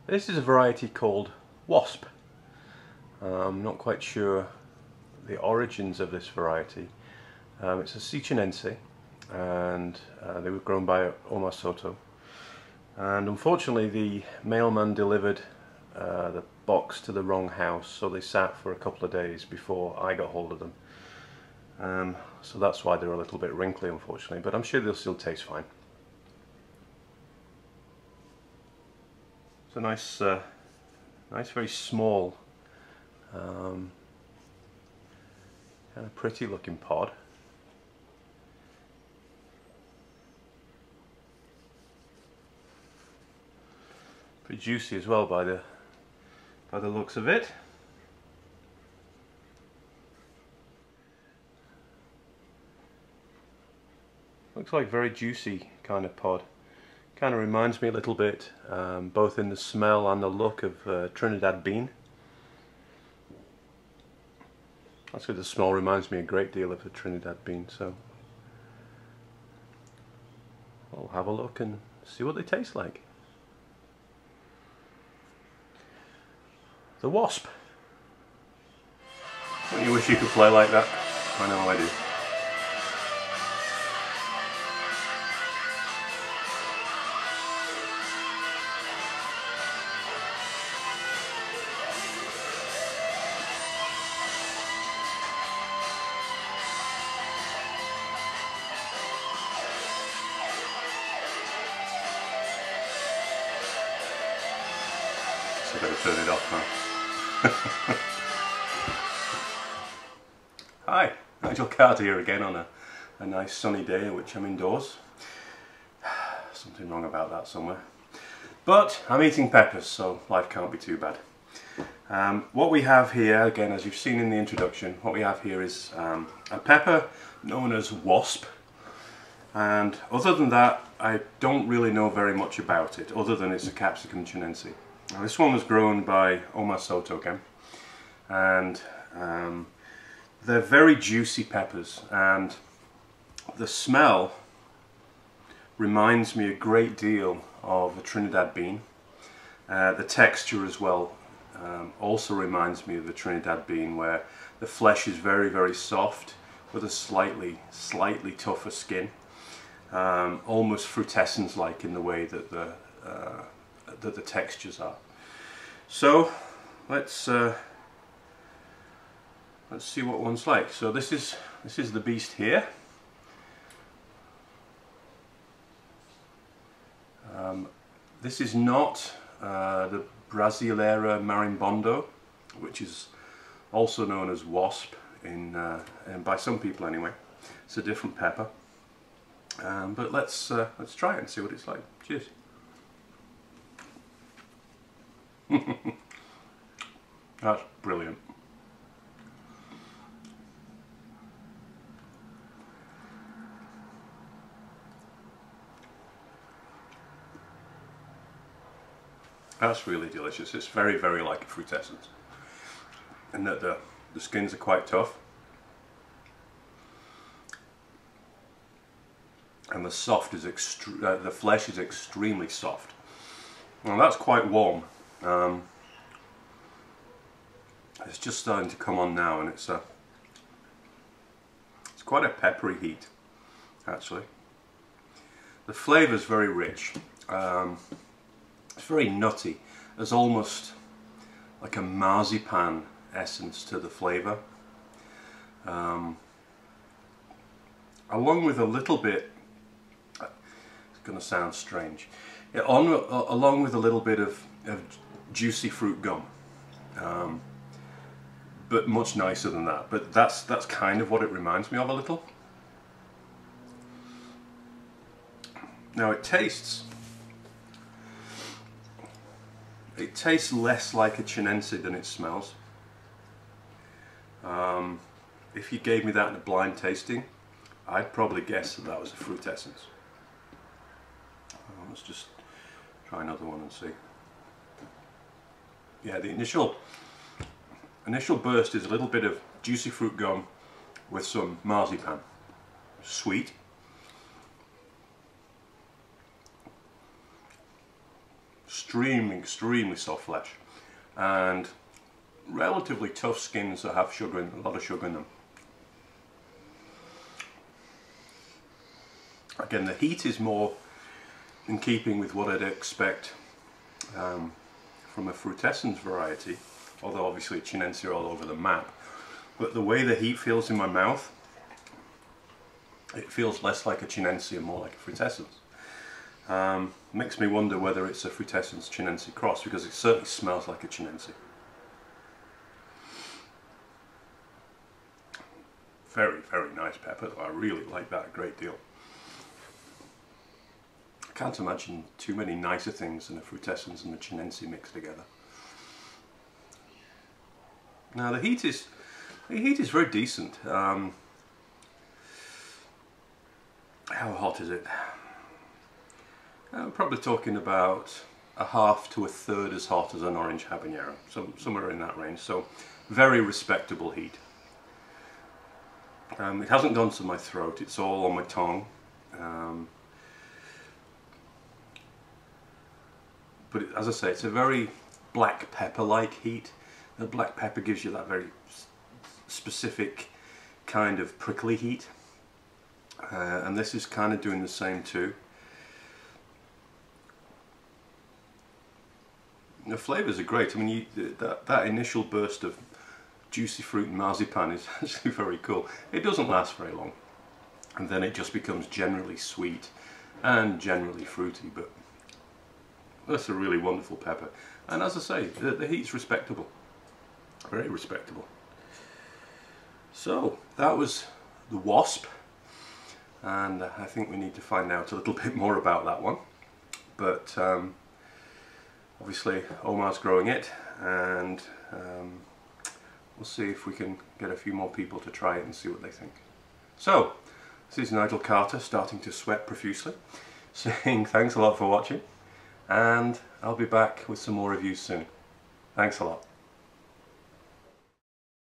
This is a variety called WASP. I'm not quite sure the origins of this variety. It's a C.chinense, and they were grown by Omar Soto. And unfortunately the mailman delivered the box to the wrong house, so they sat for a couple of days before I got hold of them. So that's why they're a little bit wrinkly, unfortunately, but I'm sure they'll still taste fine. It's a nice, very small, kind of pretty looking pod. Pretty juicy as well by the looks of it. Looks like very juicy kind of pod. Kind of reminds me a little bit, both in the smell and the look, of Trinidad bean. Actually, the smell reminds me a great deal of the Trinidad bean, so I'll have a look and see what they taste like. The WASP. Don't you wish you could play like that? I know I do. I better turn it off now. Hi, Nigel Carter here again on a nice sunny day in which I'm indoors. Something wrong about that somewhere. But I'm eating peppers, so life can't be too bad. What we have here, again as you've seen in the introduction, what we have here is a pepper known as WASP. And other than that, I don't really know very much about it, other than it's a Capsicum chinense. Now, this one was grown by Omar Soto again, and they're very juicy peppers, and the smell reminds me a great deal of a Trinidad bean. The texture as well also reminds me of the Trinidad bean, where the flesh is very, very soft with a slightly tougher skin, almost fruitescens-like in the way that the textures are. So let's see what one's like. So this is the beast here. This is not the Brasileira marimbondo, which is also known as WASP and by some people anyway. It's a different pepper. But let's try it and see what it's like. Cheers. That's brilliant. That's really delicious. It's very, very like a fruitescens, and that the skins are quite tough, and the flesh is extremely soft. Well, that's quite warm. It's just starting to come on now, and it's quite a peppery heat, actually. The flavour is very rich. It's very nutty. There's almost like a marzipan essence to the flavour, along with a little bit. It's going to sound strange. Along with a little bit of juicy fruit gum, but much nicer than that. But that's kind of what it reminds me of a little. Now it tastes less like a chinense than it smells. If you gave me that in a blind tasting, I'd probably guess that was a fruitescens. Let's just try another one and see. Yeah, the initial burst is a little bit of juicy fruit gum with some marzipan. Sweet. extremely soft flesh, and relatively tough skins that have sugar a lot of sugar in them. Again, the heat is more in keeping with what I'd expect from a frutescens variety, although obviously chinense are all over the map. But the way the heat feels in my mouth, it feels less like a chinense and more like a frutescens. Makes me wonder whether it's a frutescens chinense cross, because it certainly smells like a chinense. Very, very nice pepper. I really like that a great deal. I can't imagine too many nicer things than a frutescens and a chinense mixed together. Now the heat is very decent. How hot is it? I'm probably talking about a half to a third as hot as an Orange Habanero, somewhere in that range. So very respectable heat. It hasn't gone to my throat, it's all on my tongue. But as I say, it's a very black pepper-like heat. The black pepper gives you that very specific kind of prickly heat. And this is kind of doing the same too. The flavours are great. I mean, that initial burst of juicy fruit and marzipan is actually very cool. It doesn't last very long, and then it just becomes generally sweet and generally fruity, but that's a really wonderful pepper. And as I say, the heat's respectable, very respectable. So that was the WASP, and I think we need to find out a little bit more about that one. But obviously Omar's growing it, and we'll see if we can get a few more people to try it and see what they think. So this is Nigel Carter starting to sweat profusely, saying thanks a lot for watching, and I'll be back with some more reviews soon. Thanks a lot.